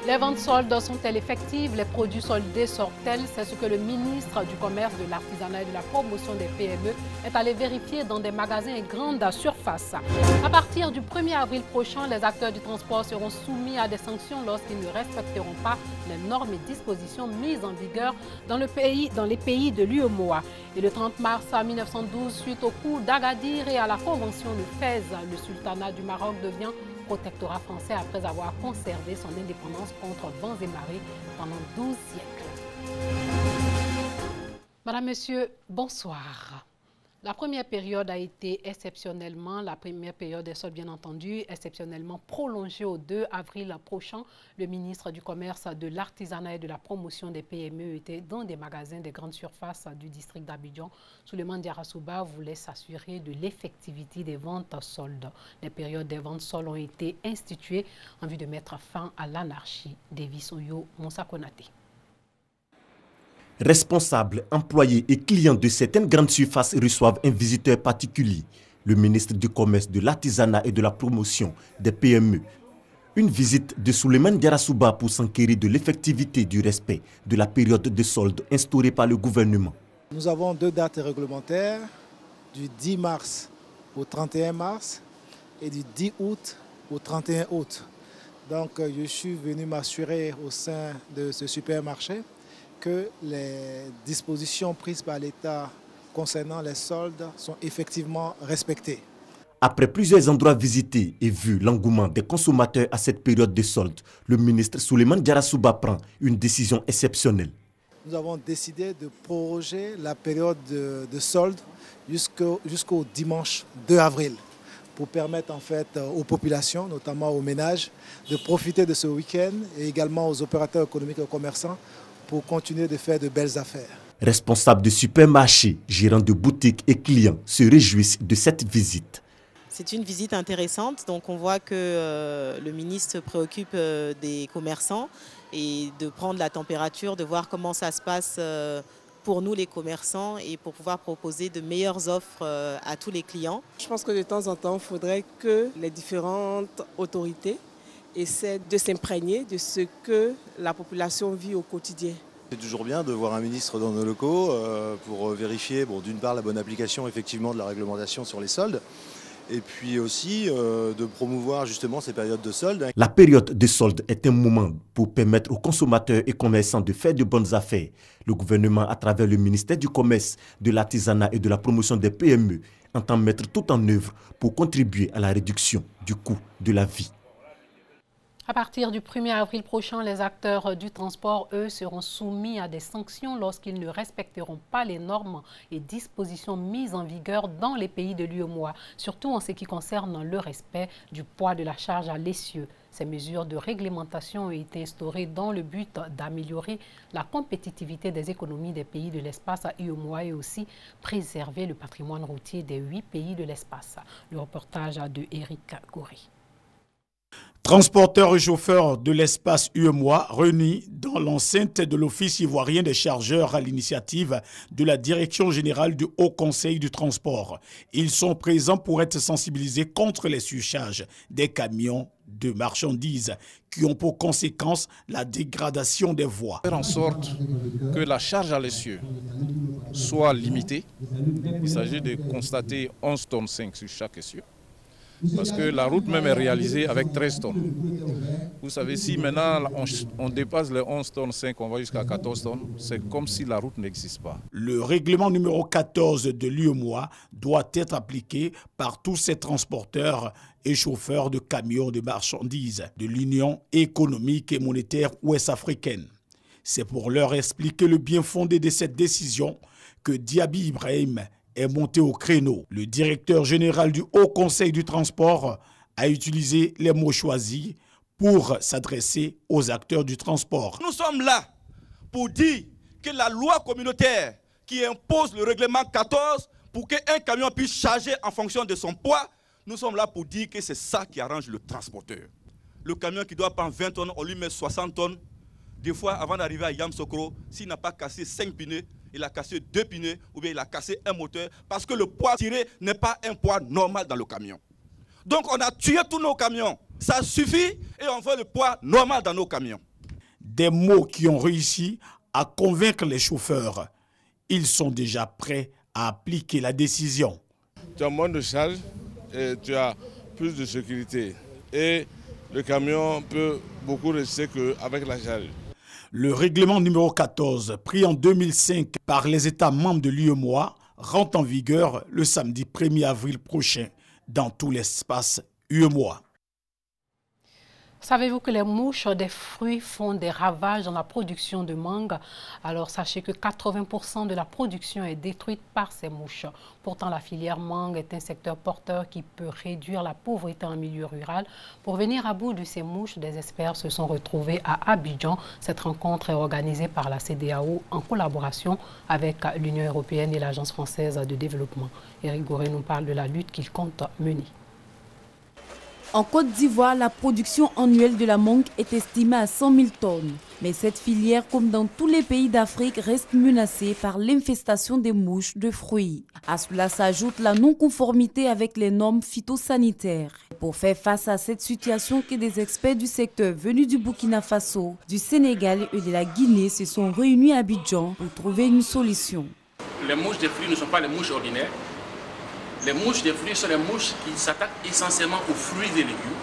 Les ventes soldes sont-elles effectives? Les produits soldés sortent-elles? C'est ce que le ministre du Commerce, de l'Artisanat et de la Promotion des PME est allé vérifier dans des magasins et grandes surfaces. À partir du 1er avril prochain, les acteurs du transport seront soumis à des sanctions lorsqu'ils ne respecteront pas les normes et dispositions mises en vigueur dans les pays de l'UEMOA. Et le 30 mars 1912, suite au coup d'Agadir et à la convention de Fès, le sultanat du Maroc devient protectorat français après avoir conservé son indépendance contre vents et marées pendant 12 siècles. Madame, Monsieur, bonsoir. La première période a été exceptionnellement, la première période des soldes bien entendu, exceptionnellement prolongée au 2 avril prochain. Le ministre du Commerce, de l'Artisanat et de la Promotion des PME était dans des magasins des grandes surfaces du district d'Abidjan. Souleymane Diarra-Souba voulait s'assurer de l'effectivité des ventes soldes. Les périodes des ventes soldes ont été instituées en vue de mettre fin à l'anarchie. Davis Oyo, Moussa Konaté. Responsables, employés et clients de certaines grandes surfaces reçoivent un visiteur particulier, le ministre du Commerce, de l'Artisanat et de la Promotion des PME. Une visite de Souleymane Diarra-Souba pour s'enquérir de l'effectivité du respect de la période de solde instaurée par le gouvernement. Nous avons deux dates réglementaires, du 10 mars au 31 mars et du 10 août au 31 août. Donc je suis venu m'assurer au sein de ce supermarché que les dispositions prises par l'État concernant les soldes sont effectivement respectées. Après plusieurs endroits visités et vu l'engouement des consommateurs à cette période de soldes, le ministre Souleymane Diarra-Souba prend une décision exceptionnelle. Nous avons décidé de proroger la période de soldes jusqu'au dimanche 2 avril pour permettre en fait aux populations, notamment aux ménages, de profiter de ce week-end et également aux opérateurs économiques et aux commerçants pour continuer de faire de belles affaires. Responsables de supermarchés, gérants de boutiques et clients se réjouissent de cette visite. C'est une visite intéressante, donc on voit que le ministre se préoccupe des commerçants et de prendre la température, de voir comment ça se passe pour nous les commerçants et pour pouvoir proposer de meilleures offres à tous les clients. Je pense que de temps en temps, il faudrait que les différentes autorités essaient de s'imprégner de ce que la population vit au quotidien. C'est toujours bien de voir un ministre dans nos locaux pour vérifier, d'une part, la bonne application effectivement de la réglementation sur les soldes, et puis aussi de promouvoir justement ces périodes de soldes. La période de soldes est un moment pour permettre aux consommateurs et commerçants de faire de bonnes affaires. Le gouvernement, à travers le ministère du Commerce, de l'Artisanat et de la Promotion des PME, entend mettre tout en œuvre pour contribuer à la réduction du coût de la vie. À partir du 1er avril prochain, les acteurs du transport, eux, seront soumis à des sanctions lorsqu'ils ne respecteront pas les normes et dispositions mises en vigueur dans les pays de l'UEMOA, surtout en ce qui concerne le respect du poids de la charge à l'essieu. Ces mesures de réglementation ont été instaurées dans le but d'améliorer la compétitivité des économies des pays de l'espace UEMOA et aussi préserver le patrimoine routier des 8 pays de l'espace. Le reportage de Eric Goury. Transporteurs et chauffeurs de l'espace UEMOA réunis dans l'enceinte de l'Office ivoirien des chargeurs à l'initiative de la Direction générale du Haut Conseil du transport. Ils sont présents pour être sensibilisés contre les surcharges des camions de marchandises qui ont pour conséquence la dégradation des voies. Faire en sorte que la charge à l'essieu soit limitée. Il s'agit de constater 11,5 tonnes sur chaque essieu. Parce que la route même est réalisée avec 13 tonnes. Vous savez, si maintenant on dépasse les 11,5 tonnes, on va jusqu'à 14 tonnes, c'est comme si la route n'existe pas. Le règlement numéro 14 de l'UEMOA doit être appliqué par tous ces transporteurs et chauffeurs de camions de marchandises de l'Union économique et monétaire ouest-africaine. C'est pour leur expliquer le bien fondé de cette décision que Diaby Ibrahim est monté au créneau. Le directeur général du Haut Conseil du transport a utilisé les mots choisis pour s'adresser aux acteurs du transport. Nous sommes là pour dire que la loi communautaire qui impose le règlement 14 pour qu'un camion puisse charger en fonction de son poids, nous sommes là pour dire que c'est ça qui arrange le transporteur. Le camion qui doit prendre 20 tonnes, on lui met 60 tonnes. Des fois, avant d'arriver à Yamsokro, s'il n'a pas cassé 5 pneus, il a cassé 2 pneus ou bien il a cassé un moteur parce que le poids tiré n'est pas un poids normal dans le camion. Donc on a tué tous nos camions. Ça suffit et on veut le poids normal dans nos camions. Des mots qui ont réussi à convaincre les chauffeurs. Ils sont déjà prêts à appliquer la décision. Tu as moins de charge et tu as plus de sécurité. Et le camion peut beaucoup rester qu'avec la charge. Le règlement numéro 14, pris en 2005 par les États membres de l'UEMOA, rentre en vigueur le samedi 1er avril prochain dans tout l'espace UEMOA. Savez-vous que les mouches des fruits font des ravages dans la production de mangue? Alors sachez que 80% de la production est détruite par ces mouches. Pourtant, la filière mangue est un secteur porteur qui peut réduire la pauvreté en milieu rural. Pour venir à bout de ces mouches, des experts se sont retrouvés à Abidjan. Cette rencontre est organisée par la CEDEAO en collaboration avec l'Union européenne et l'Agence française de développement. Éric Goré nous parle de la lutte qu'il compte mener. En Côte d'Ivoire, la production annuelle de la mangue est estimée à 100 000 tonnes. Mais cette filière, comme dans tous les pays d'Afrique, reste menacée par l'infestation des mouches de fruits. À cela s'ajoute la non-conformité avec les normes phytosanitaires. Pour faire face à cette situation, que des experts du secteur venus du Burkina Faso, du Sénégal et de la Guinée se sont réunis à Abidjan pour trouver une solution. Les mouches des fruits ne sont pas les mouches ordinaires. Les mouches des fruits sont les mouches qui s'attaquent essentiellement aux fruits et légumes.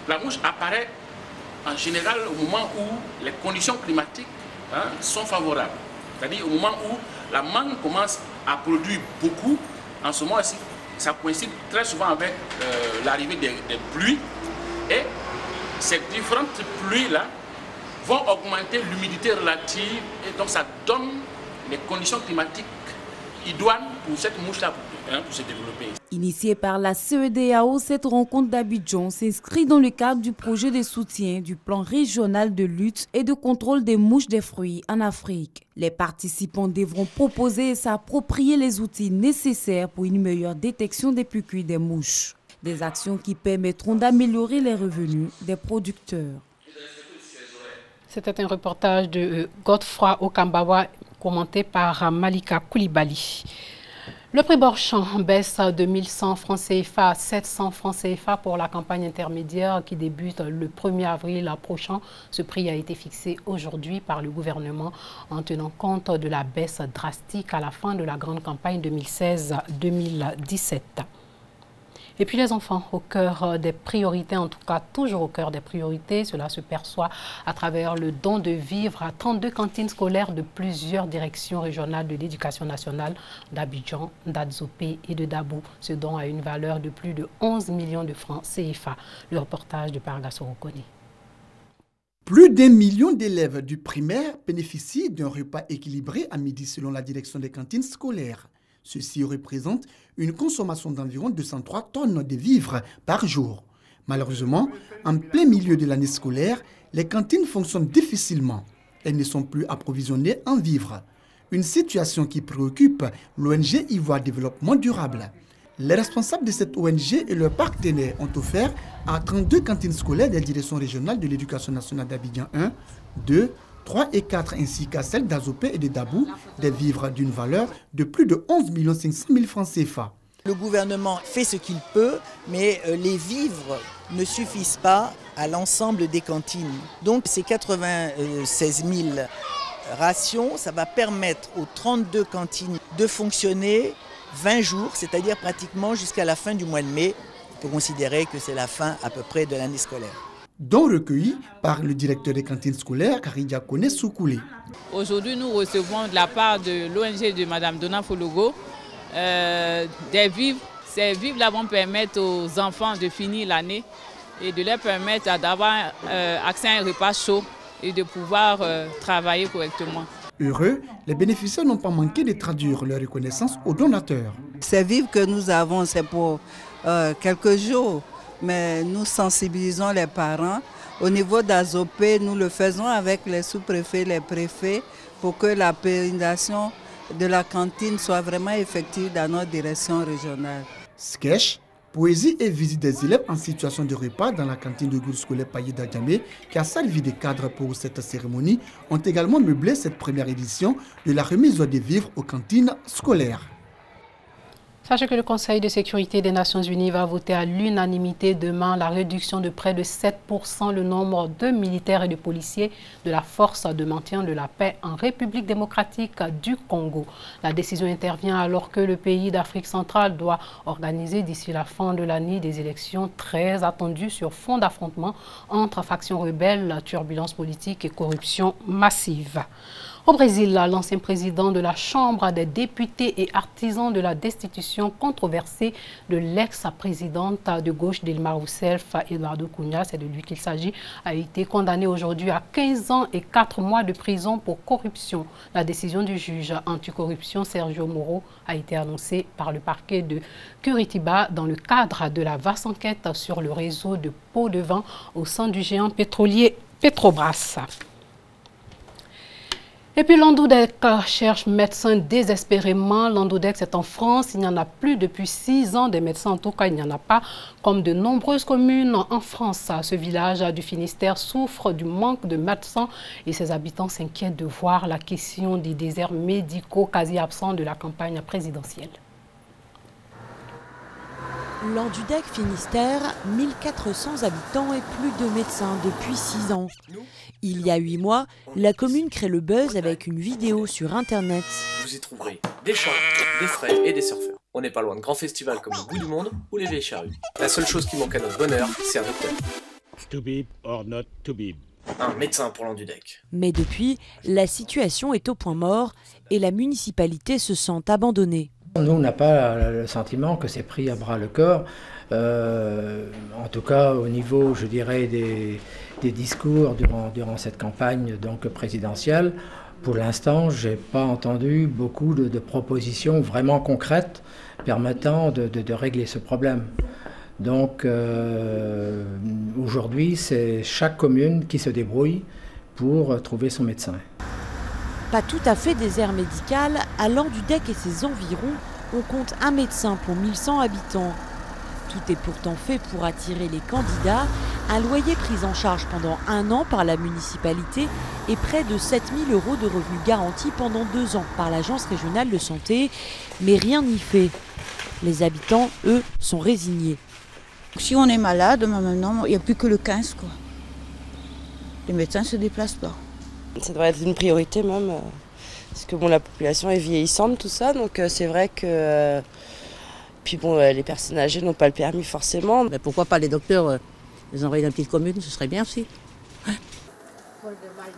La mouche apparaît en général au moment où les conditions climatiques sont favorables. C'est-à-dire au moment où la mangue commence à produire beaucoup. En ce moment-ci, ça coïncide très souvent avec l'arrivée des pluies. Et ces différentes pluies-là vont augmenter l'humidité relative. Et donc ça donne les conditions climatiques idoines pour cette mouche-là pour se développer. Initiée par la CEDEAO, cette rencontre d'Abidjan s'inscrit dans le cadre du projet de soutien du plan régional de lutte et de contrôle des mouches des fruits en Afrique. Les participants devront proposer et s'approprier les outils nécessaires pour une meilleure détection des pucuis des mouches. Des actions qui permettront d'améliorer les revenus des producteurs. C'était un reportage de Godefroy Okambawa commenté par Malika Koulibaly. Le prix Borchamp baisse de 1100 francs CFA à 700 francs CFA pour la campagne intermédiaire qui débute le 1er avril prochain. Ce prix a été fixé aujourd'hui par le gouvernement en tenant compte de la baisse drastique à la fin de la grande campagne 2016-2017. Et puis les enfants au cœur des priorités, en tout cas toujours au cœur des priorités. Cela se perçoit à travers le don de vivres à 32 cantines scolaires de plusieurs directions régionales de l'éducation nationale d'Abidjan, d'Adzopé et de Dabou. Ce don a une valeur de plus de 11 millions de francs CFA. Le reportage de Pargasso Rokoni. Plus d'1 million d'élèves du primaire bénéficient d'un repas équilibré à midi selon la direction des cantines scolaires. Ceci représente une consommation d'environ 203 tonnes de vivres par jour. Malheureusement, en plein milieu de l'année scolaire, les cantines fonctionnent difficilement. Elles ne sont plus approvisionnées en vivres. Une situation qui préoccupe l'ONG Ivoire Développement Durable. Les responsables de cette ONG et leurs partenaires ont offert à 32 cantines scolaires des directions régionales de l'éducation nationale d'Abidjan 1, 2, 3 et 4 ainsi qu'à celles d'Azopé et de Dabou, des vivres d'une valeur de plus de 11 500 000 francs CFA. Le gouvernement fait ce qu'il peut, mais les vivres ne suffisent pas à l'ensemble des cantines. Donc ces 96 000 rations, ça va permettre aux 32 cantines de fonctionner 20 jours, c'est-à-dire pratiquement jusqu'à la fin du mois de mai. On peut considérer que c'est la fin à peu près de l'année scolaire. Dont recueilli par le directeur des cantines scolaires, Karidia Kone Soukoulé. Aujourd'hui, nous recevons de la part de l'ONG de Mme Donna Fologo des vivres. Ces vivres-là vont permettre aux enfants de finir l'année et de leur permettre d'avoir accès à un repas chaud et de pouvoir travailler correctement. Heureux, les bénéficiaires n'ont pas manqué de traduire leur reconnaissance aux donateurs. Ces vivres que nous avons, c'est pour quelques jours. Mais nous sensibilisons les parents. Au niveau d'Azopé, nous le faisons avec les sous-préfets, les préfets, pour que la pérennisation de la cantine soit vraiment effective dans notre direction régionale. Sketch, poésie et visite des élèves en situation de repas dans la cantine de groupe scolaire Paye d'Adjamé, qui a servi de cadre pour cette cérémonie, ont également meublé cette première édition de la remise des vivres aux cantines scolaires. Sachez que le Conseil de sécurité des Nations Unies va voter à l'unanimité demain la réduction de près de 7% le nombre de militaires et de policiers de la force de maintien de la paix en République démocratique du Congo. La décision intervient alors que le pays d'Afrique centrale doit organiser d'ici la fin de l'année des élections très attendues sur fond d'affrontements entre factions rebelles, turbulences politiques et corruption massive. Au Brésil, l'ancien président de la Chambre des députés et artisan de la destitution controversée de l'ex-présidente de gauche Dilma Rousseff, Eduardo Cunha, c'est de lui qu'il s'agit, a été condamné aujourd'hui à 15 ans et 4 mois de prison pour corruption. La décision du juge anticorruption Sergio Moro a été annoncée par le parquet de Curitiba dans le cadre de la vaste enquête sur le réseau de pots de vin au sein du géant pétrolier Petrobras. Et puis Landoudec cherche médecins désespérément. Landoudec, c'est en France. Il n'y en a plus depuis 6 ans. Des médecins, en tout cas, il n'y en a pas. Comme de nombreuses communes en France, ce village du Finistère souffre du manque de médecins et ses habitants s'inquiètent de voir la question des déserts médicaux quasi absents de la campagne présidentielle. Landoudec Finistère, 1400 habitants et plus de médecins depuis 6 ans. Il y a 8 mois, la commune crée le buzz avec une vidéo sur Internet. Vous y trouverez des chants, des fraises et des surfeurs. On n'est pas loin de grands festivals comme le Bout du Monde ou les Vieilles Charrues. La seule chose qui manque à notre bonheur, c'est un docteur. To be or not to be. Un médecin pour Landoudec. Mais depuis, la situation est au point mort et la municipalité se sent abandonnée. Nous, on n'a pas le sentiment que c'est pris à bras le corps. En tout cas, au niveau, je dirais, des discours durant cette campagne donc présidentielle, pour l'instant, je n'ai pas entendu beaucoup de propositions vraiment concrètes permettant de régler ce problème. Donc, aujourd'hui, c'est chaque commune qui se débrouille pour trouver son médecin. Pas tout à fait désert médical, à Landoudec et ses environs, on compte un médecin pour 1100 habitants. Tout est pourtant fait pour attirer les candidats, un loyer pris en charge pendant 1 an par la municipalité et près de 7 000 € de revenus garantis pendant 2 ans par l'agence régionale de santé, mais rien n'y fait. Les habitants, eux, sont résignés. Si on est malade, maintenant, il n'y a plus que le 15, quoi. Les médecins ne se déplacent pas. Ça devrait être une priorité même, parce que bon, la population est vieillissante, tout ça, donc c'est vrai que puis bon, les personnes âgées n'ont pas le permis forcément. Mais pourquoi pas les docteurs les envoyer dans une petite commune, ce serait bien aussi.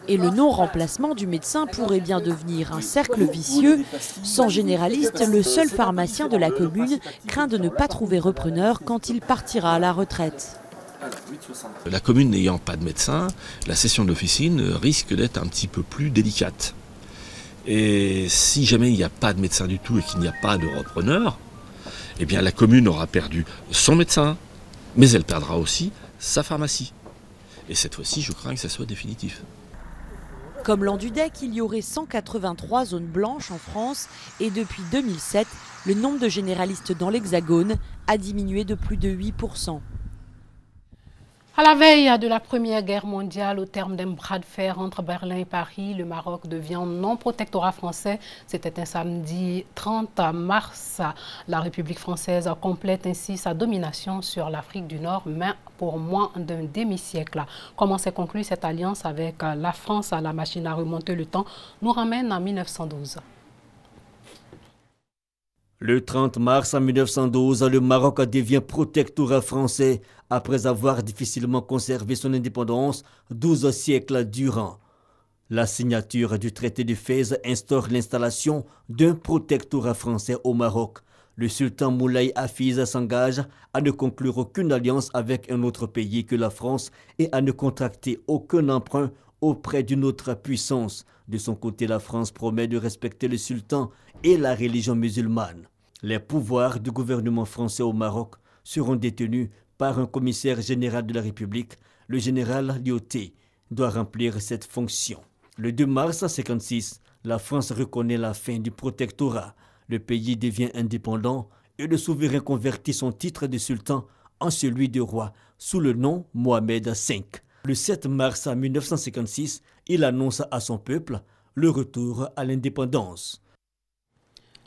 Et le non-remplacement du médecin pourrait bien devenir un cercle vicieux. Sans généraliste, le seul pharmacien de la commune craint de ne pas trouver repreneur quand il partira à la retraite. La commune n'ayant pas de médecin, la session de l'officine risque d'être un petit peu plus délicate. Et si jamais il n'y a pas de médecin du tout et qu'il n'y a pas de repreneur, eh bien la commune aura perdu son médecin, mais elle perdra aussi sa pharmacie. Et cette fois-ci, je crains que ça soit définitif. Comme Landoudec, il y aurait 183 zones blanches en France et depuis 2007, le nombre de généralistes dans l'Hexagone a diminué de plus de 8%. À la veille de la Première Guerre mondiale, au terme d'un bras de fer entre Berlin et Paris, le Maroc devient non-protectorat français. C'était un samedi 30 mars. La République française complète ainsi sa domination sur l'Afrique du Nord, mais pour moins d'un demi-siècle. Comment s'est conclue cette alliance avec la France à la machine à remonter le temps nous ramène en 1912. Le 30 mars 1912, le Maroc devient protectorat français après avoir difficilement conservé son indépendance 12 siècles durant. La signature du traité de Fès instaure l'installation d'un protectorat français au Maroc. Le sultan Moulay Hafiz s'engage à ne conclure aucune alliance avec un autre pays que la France et à ne contracter aucun emprunt auprès d'une autre puissance. De son côté, la France promet de respecter le sultan et la religion musulmane. Les pouvoirs du gouvernement français au Maroc seront détenus par un commissaire général de la République. Le général Lyoté doit remplir cette fonction. Le 2 mars 1956, la France reconnaît la fin du protectorat. Le pays devient indépendant et le souverain convertit son titre de sultan en celui de roi sous le nom Mohamed V. Le 7 mars 1956, il annonce à son peuple le retour à l'indépendance.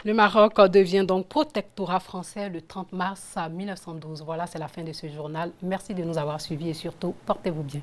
Le Maroc devient donc protectorat français le 30 mars 1912. Voilà, c'est la fin de ce journal. Merci de nous avoir suivis et surtout, portez-vous bien.